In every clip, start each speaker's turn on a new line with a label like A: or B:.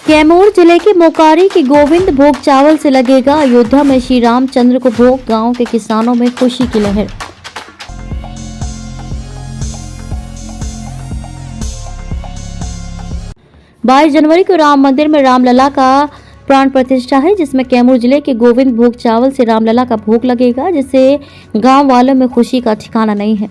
A: कैमूर जिले के मोकारी के गोविंद भोग चावल से लगेगा अयोध्या में श्री रामचंद्र को भोग। गांव के किसानों में खुशी की लहर। बाईस जनवरी को राम मंदिर में रामलला का प्राण प्रतिष्ठा है, जिसमें कैमूर जिले के गोविंद भोग चावल से रामलला का भोग लगेगा, जिससे गांव वालों में खुशी का ठिकाना नहीं है।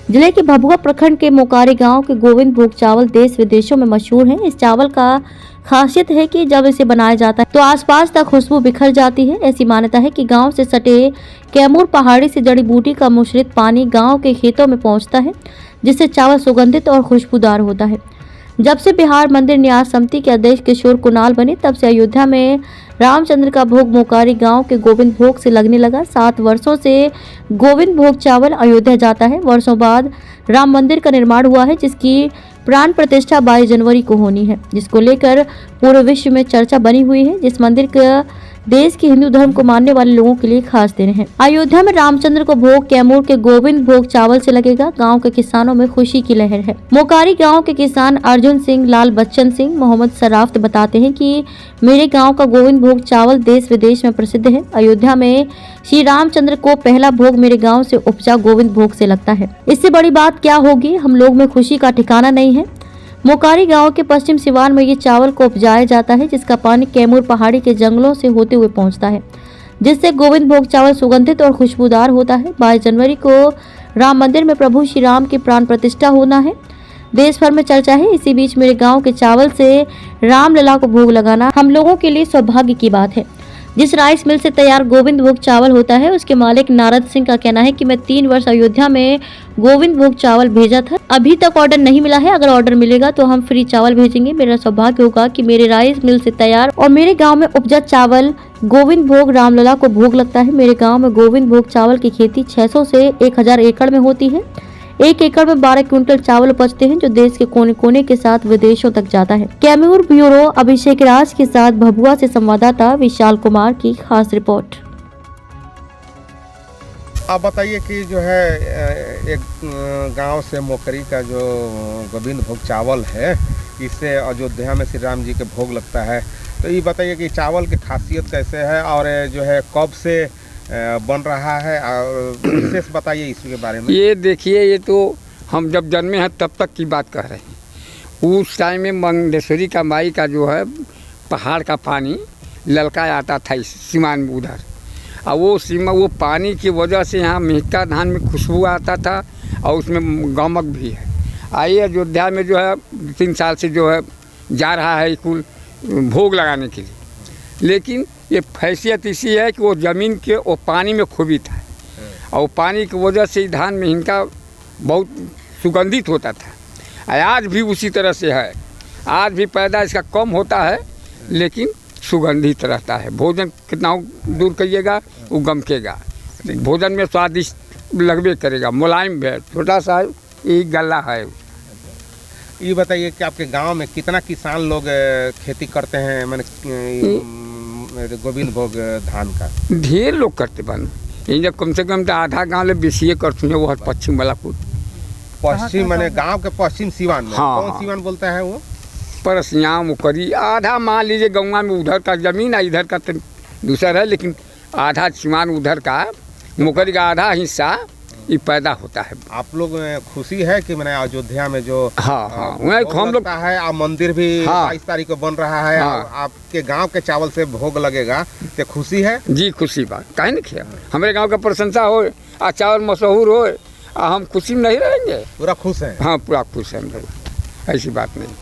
A: जिले के भभुआ प्रखंड के मोकारी गांव के गोविंद भोग चावल देश विदेशों में मशहूर है। इस चावल का खासियत है कि जब इसे बनाया जाता है तो आसपास तक खुशबू बिखर जाती है। ऐसी मान्यता है कि गांव से सटे कैमूर पहाड़ी से जड़ी बूटी का मिश्रित पानी गांव के खेतों में पहुंचता है, जिससे चावल सुगंधित और खुशबूदार होता है। जब से बिहार मंदिर न्यास समिति के अध्यक्ष किशोर कुणाल बने, तब से अयोध्या में रामचंद्र का भोग मोकारी गांव के गोविंद भोग से लगने लगा। 7 वर्षों से गोविंद भोग चावल अयोध्या जाता है। वर्षों बाद राम मंदिर का निर्माण हुआ है, जिसकी प्राण प्रतिष्ठा 22 जनवरी को होनी है, जिसको लेकर पूरे विश्व में चर्चा बनी हुई है। जिस मंदिर का देश के हिंदू धर्म को मानने वाले लोगों के लिए खास दिन है। अयोध्या में रामचंद्र को भोग कैमूर के गोविंद भोग चावल से लगेगा। गांव के किसानों में खुशी की लहर है। मोकारी गांव के किसान अर्जुन सिंह, लाल बच्चन सिंह, मोहम्मद सराफ्त बताते हैं कि मेरे गांव का गोविंद भोग चावल देश विदेश में प्रसिद्ध है। अयोध्या में श्री रामचंद्र को पहला भोग मेरे गाँव से उपजा गोविंद भोग से लगता है। इससे बड़ी बात क्या होगी, हम लोग में खुशी का ठिकाना नहीं है। मोकारी गांव के पश्चिम सिवान में ये चावल को उपजाया जाता है, जिसका पानी कैमूर पहाड़ी के जंगलों से होते हुए पहुंचता है, जिससे गोविंद भोग चावल सुगंधित और खुशबूदार होता है। 22 जनवरी को राम मंदिर में प्रभु श्री राम की प्राण प्रतिष्ठा होना है। देश भर में चर्चा है। इसी बीच मेरे गांव के चावल से रामलला को भोग लगाना हम लोगों के लिए सौभाग्य की बात है। जिस राइस मिल से तैयार गोविंद भोग चावल होता है, उसके मालिक नारद सिंह का कहना है कि मैं 3 वर्ष अयोध्या में गोविंद भोग चावल भेजा था, अभी तक ऑर्डर नहीं मिला है। अगर ऑर्डर मिलेगा तो हम फ्री चावल भेजेंगे। मेरा सौभाग्य होगा कि मेरे राइस मिल से तैयार और मेरे गांव में उपजा चावल गोविंद भोग रामलला को भोग लगता है। मेरे गाँव में गोविंद भोग चावल की खेती 600 से 1000 एकड़ में होती है। 1 एकड़ में 12 क्विंटल चावल उपजते हैं, जो देश के कोने कोने के साथ विदेशों तक जाता है। कैमूर ब्यूरो अभिषेक राज के साथ भभुआ से संवाददाता विशाल कुमार की खास रिपोर्ट।
B: आप बताइए कि जो है एक गांव से मोकरी का जो गोविंद भोग चावल है, इससे अयोध्या में श्री राम जी के भोग लगता है, तो ये बताइए कि चावल की खासियत कैसे है और जो है कब से बन रहा है, और विशेष बताइए इसके बारे में।
C: ये देखिए, ये तो हम जब जन्मे हैं तब तक की बात कह रहे हैं। उस टाइम में मंगेश्वरी का माई का जो है पहाड़ का पानी ललका आता था इस सीमान में उधर, और वो पानी की वजह से यहाँ मिहिका धान में खुशबू आता था और उसमें गमक भी है। आइए अयोध्या में जो है 3 साल से जो है जा रहा है कुल भोग लगाने के लिए, लेकिन ये हैसियत इसी है कि वो ज़मीन के वो पानी में खुबित है, और पानी की वजह से धान में इनका बहुत सुगंधित होता था। आज भी उसी तरह से है। आज भी पैदा इसका कम होता है, लेकिन सुगंधित रहता है। भोजन कितना दूर करिएगा वो गमकेगा, भोजन में स्वादिष्ट लगबे करेगा, मुलायम है, छोटा सा ये गला है।
B: ये बताइए कि आपके गांव में कितना किसान लोग खेती करते हैं, मैंने गोविंद भोग धान का?
C: ढेर लोग करते बन, जब कम से कम तो आधा गाँव ले बेसिए करते हैं। वो पश्चिम वाला कुछ
B: पश्चिम मैंने गांव के पश्चिम सिवान में।
C: हाँ,
B: कौन सिवान बोलता है वो?
C: परसिया मुकरी आधा मान लीजिए गाँव में उधर का जमीन है, इधर का तो दूसरा है, लेकिन आधा सिवान उधर का मुकरी का आधा हिस्सा ये पैदा होता है।
B: आप लोग खुशी है कि मैंने अयोध्या में जो
C: हाँ हम लोग
B: है, आप मंदिर भी 22 तारीख को बन रहा है, आपके गांव के चावल से भोग लगेगा, तो खुशी है
C: जी। खुशी बात काहे नहीं किया, हमारे गांव का प्रशंसा हो और चावल मशहूर हो, हम खुशी नहीं रहेंगे? पूरा खुश है। हाँ, पूरा खुश है हम लोग, ऐसी बात नहीं।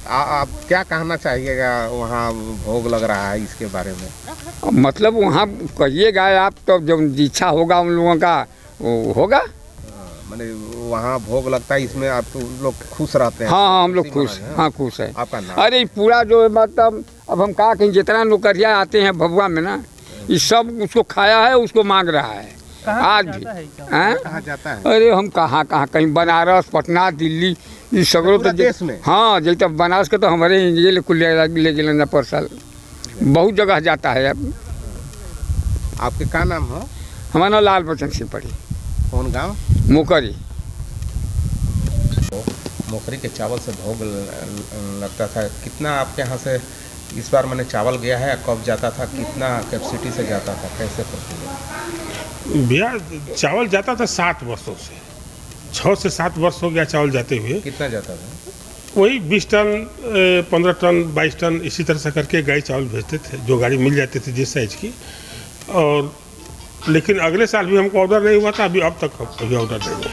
B: आप क्या कहना चाहिएगा, वहाँ भोग लग रहा है इसके बारे में?
C: मतलब वहाँ कहिएगा आप, तो जब इच्छा होगा उन लोगों का वो होगा।
B: मैंने वहाँ भोग लगता है, इसमें आप लोग खुश रहते हैं?
C: हाँ, हम लोग खुश, हाँ खुश है।
B: आपका नाम?
C: अरे पूरा जो मतलब अब हम कहा कहीं जितना नौकरिया आते हैं भभुआ में ना, ये सब उसको खाया है, उसको मांग रहा है आज भी।
B: कहाँ जाता है?
C: अरे हम कहाँ कहीं बनारस, पटना, दिल्ली, ये सगरों तो
B: देश में।
C: हाँ, जैसे बनारस के तो हमारे ये ले गए पर साल, बहुत जगह जाता है। अब
B: आपके क्या नाम है?
C: हमारा नाम लाल बच्चन सिंह पड़ी।
B: कौन गाँव?
C: मोकरी।
B: मोकरी के चावल से भोग लगता था, कितना आपके यहाँ से इस बार मैंने चावल गया है, कब जाता था, कितना कैपेसिटी से जाता था, कैसे पहुँचे?
D: भैया चावल जाता था 7 वर्षों से, 6 से 7 वर्ष हो गया चावल जाते हुए।
B: कितना जाता था?
D: वही 20 टन 15 टन 22 टन इसी तरह से करके गाड़ी चावल भेजते थे, जो गाड़ी मिल जाती थी जिस साइज की। और लेकिन अगले साल भी हमको ऑर्डर नहीं हुआ था, अभी अब तक अभी ऑर्डर नहीं है।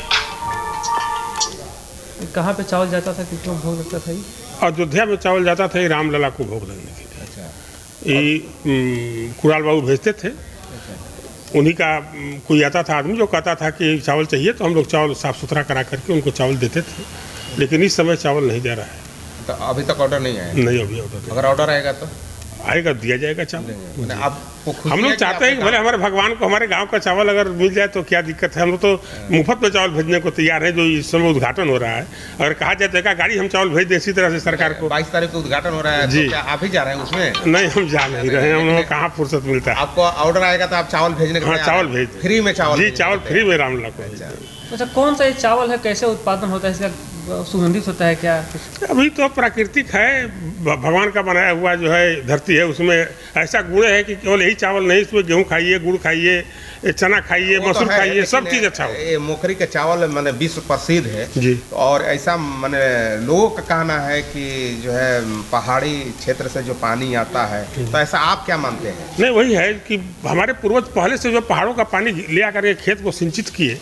E: कहाँ पे चावल जाता था, कितना भोग लगता था ये?
D: अयोध्या में चावल जाता था, ये रामलला को भोग लगने के लिए।
B: अच्छा।
D: ये कुणाल बाबू भेजते थे, उन्हीं का कोई आता था आदमी जो कहता था कि चावल चाहिए, तो हम लोग चावल साफ़ सुथरा करा करके उनको चावल देते थे। लेकिन इस समय चावल नहीं जा रहा है।
B: तो अभी तक ऑर्डर नहीं आया?
D: नहीं, अभी ऑर्डर नहीं।
B: अगर ऑर्डर आएगा तो
D: आएगा, दिया जाएगा चावल।
B: आपको खुशी
D: हम
B: है
D: लोग
B: कि
D: चाहते हैं कि भले हमारे भगवान को हमारे गांव का चावल अगर मिल जाए तो क्या दिक्कत है। हम लोग तो मुफ्त में चावल भेजने को तैयार है, जो इस समय उद्घाटन हो रहा है। अगर कहा जाए तो गाड़ी हम चावल भेज दें इसी तरह से सरकार को।
B: 22 तारीख को उद्घाटन हो रहा है,
D: जी।
B: तो क्या आप ही जा रहे हैं उसमें?
D: नहीं, हम जा नहीं रहे हैं, हम लोगों को कहाँ फुर्सत मिलता है।
B: आपको ऑर्डर आएगा तो आप चावल भेजने के
D: हाँ,
B: लिए
D: चावल
B: आ रहे हैं?
D: भेज,
B: फ्री में चावल?
D: जी, चावल फ्री में रामलला को।
E: अच्छा, कौन सा ये चावल है, कैसे उत्पादन होता है, इसका सुगंधित होता है क्या?
D: अभी तो प्राकृतिक है, भगवान का बनाया हुआ जो है धरती है, उसमें ऐसा गुण है कि केवल यही चावल नहीं, इसमें गेहूँ खाइए, गुड़ खाइए, चना खाइए,
B: वो तो
D: मसूर
B: है,
D: खाइए, सब
B: लेकिन
D: चीज़ अच्छा हो।
B: ये मोकरी के चावल मैंने विश्व प्रसिद्ध है
D: जी।
B: और ऐसा मैंने लोगों का कहना है कि जो है पहाड़ी क्षेत्र से जो पानी आता है, तो ऐसा आप क्या मानते हैं?
D: नहीं, वही है कि हमारे पूर्वज पहले से जो पहाड़ों का पानी ले आकर के खेत को सिंचित किए,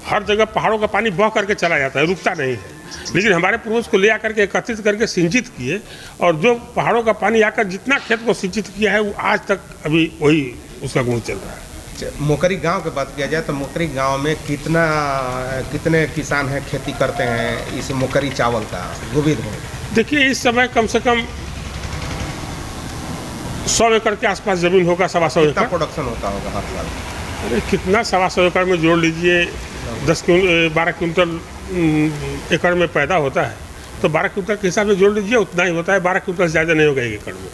D: हर जगह पहाड़ों का पानी बह करके चला जाता है, रुकता नहीं है। लेकिन हमारे पूर्वज को ले आकर के एकत्रित करके सिंचित किए, और जो पहाड़ों का पानी आकर जितना खेत को सिंचित किया है, वो आज तक अभी वही उसका गुण चल रहा है।
B: मोकरी गांव की बात किया जाए तो मोकरी गांव में कितने किसान हैं, खेती करते हैं इस मोकरी चावल का, गोविंद भोग?
D: देखिए, इस समय कम से कम 100 एकड़ के आसपास जमीन होगा, 125
B: कितना
D: एकड़।
B: प्रोडक्शन होता होगा हर साल?
D: अरे कितना, 125 एकड़ में जोड़ लीजिए, 12 क्विंटल एकड़ में पैदा होता है, तो 12 क्विंटल के हिसाब से जोड़ लीजिए, उतना ही होता है। 12 क्विंटल से ज़्यादा नहीं होगा 1 एकड़ में।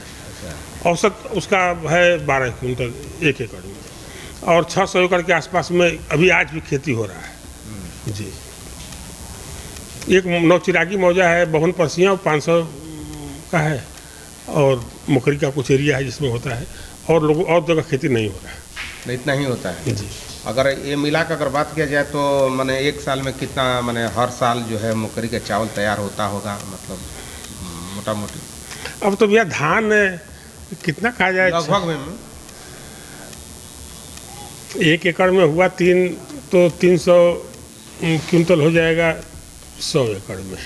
D: औसत उसका है 12 क्विंटल 1 एकड़ में, और 600 एकड़ के आसपास में अभी आज भी खेती हो रहा है। जी, एक नौचिरागी मौजा है, बहुन परसियाँ, 500 का है, और मोकरी का कुछ एरिया है जिसमें होता है, और लोगों और जगह खेती नहीं हो रहा है।
B: नहीं, इतना ही होता है
D: जी।
B: अगर ये मिला कर अगर बात किया जाए तो मैंने एक साल में कितना, मैंने हर साल जो है मोकरी का चावल तैयार होता होगा, मतलब मोटा मोटी?
D: अब तो भैया धान कितना खा जाए,
B: लगभग में
D: 1 एकड़ में हुआ 300 क्विंटल हो जाएगा 100 एकड़ में,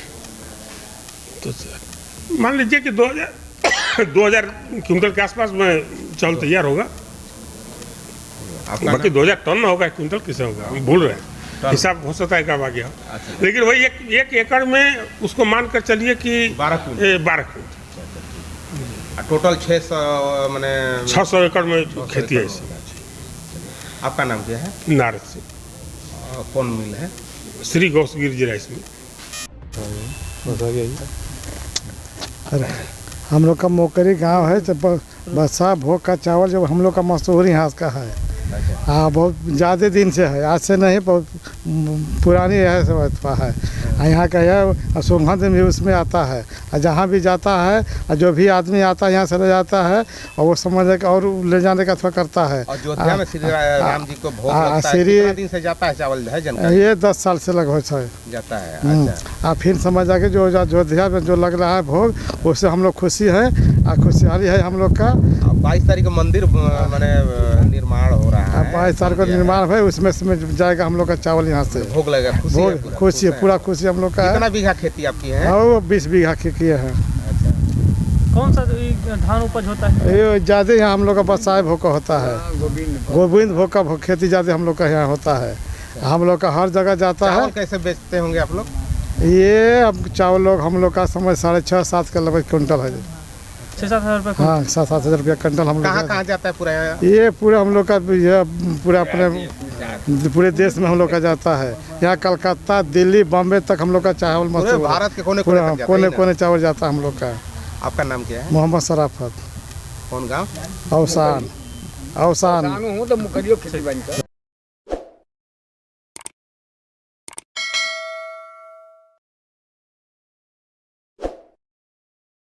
D: तो मान लीजिए कि 2000 क्विंटल के आसपास में चावल तैयार होगा।
B: आपका
D: बाकी 2000 टन ना होगा, 1 क्विंटल किसे होगा, हम भूल रहे हैं, हिसाब हो सकता है कब आ गया।
B: अच्छा।
D: लेकिन वही एक एकड़ में उसको मान कर चलिए कि
B: 12 क्विंटल।
D: 12 क्विंटल,
B: टोटल 600 मैंने
D: 600 एकड़ में खेती है इसी।
B: आपका नाम क्या है?
D: नारद सिंह।
B: कौन मिल है?
D: Shri गौसगिर G rice mill.
F: हम लोग का मोकरी गांव है, तो बसा भोग का चावल जो हम लोग का मशहूर यहाँ का है। हाँ, बहुत ज़्यादा दिन से है, आज से नहीं, बहुत पुरानी है यहाँ का है। सुगंध भी उसमें आता है, और जहाँ भी जाता है, और जो भी आदमी आता है यहाँ से ले जाता है, और वो समझ के और ले जाने का थोड़ा करता है।
B: अयोध्या में श्री राम जी को भोग लगता है, कितना दिन से जाता है चावल, है जानकारी?
F: ये 10 साल से लगभग
B: जाता है। अच्छा।
F: फिर समझ जाके जो अयोध्या में जो लग रहा है भोग, उससे हम लोग खुशी है, और खुशहाली है हम लोग का।
B: 22 तारीख को मंदिर मैंने निर्माण हो रहा है,
F: 22 तारीख को निर्माण है, उसमें जाएगा हम लोग का चावल यहाँ से।
B: भोग लगेगा, खुशी है पूरा?
F: खुशी है, पूरा खुशी हम लोग का है।
B: कितना बीघा खेती आपकी है?
F: वो 20 बीघा की किए हैं।
B: अच्छा।
E: कौन सा ये धान उपज होता है?
F: ये ज़्यादा यहाँ हम लोग का बसाए भोग का होता है, गोविंद भोग का खेती ज़्यादा हम लोग का यहाँ होता है। हम लोग का हर जगह जाता है।
B: चावल कैसे बेचते होंगे आप लोग?
F: ये अब चावल लोग हम लोग का समझ 6.5-7 के लगभग क्विंटल है।
E: 6-7 हज़ार रुपये?
F: हाँ, 7-7 हज़ार रुपया क्विंटल हम लोग
B: कहाँ जाता है पूरा?
F: ये पूरा हम लोग का पूरा अपने पूरे देश में हम लोग का जाता है। यहाँ कलकत्ता, दिल्ली, बॉम्बे तक हम लोग का चावल मशहूर,
B: भारत के कोने
F: कोने चावल जाता है हम लोग का।
B: आपका नाम क्या है?
F: मोहम्मद शराफत।
B: कौन गाँव?
F: अवसान।
C: हूँ तो मुकरियो खेती बन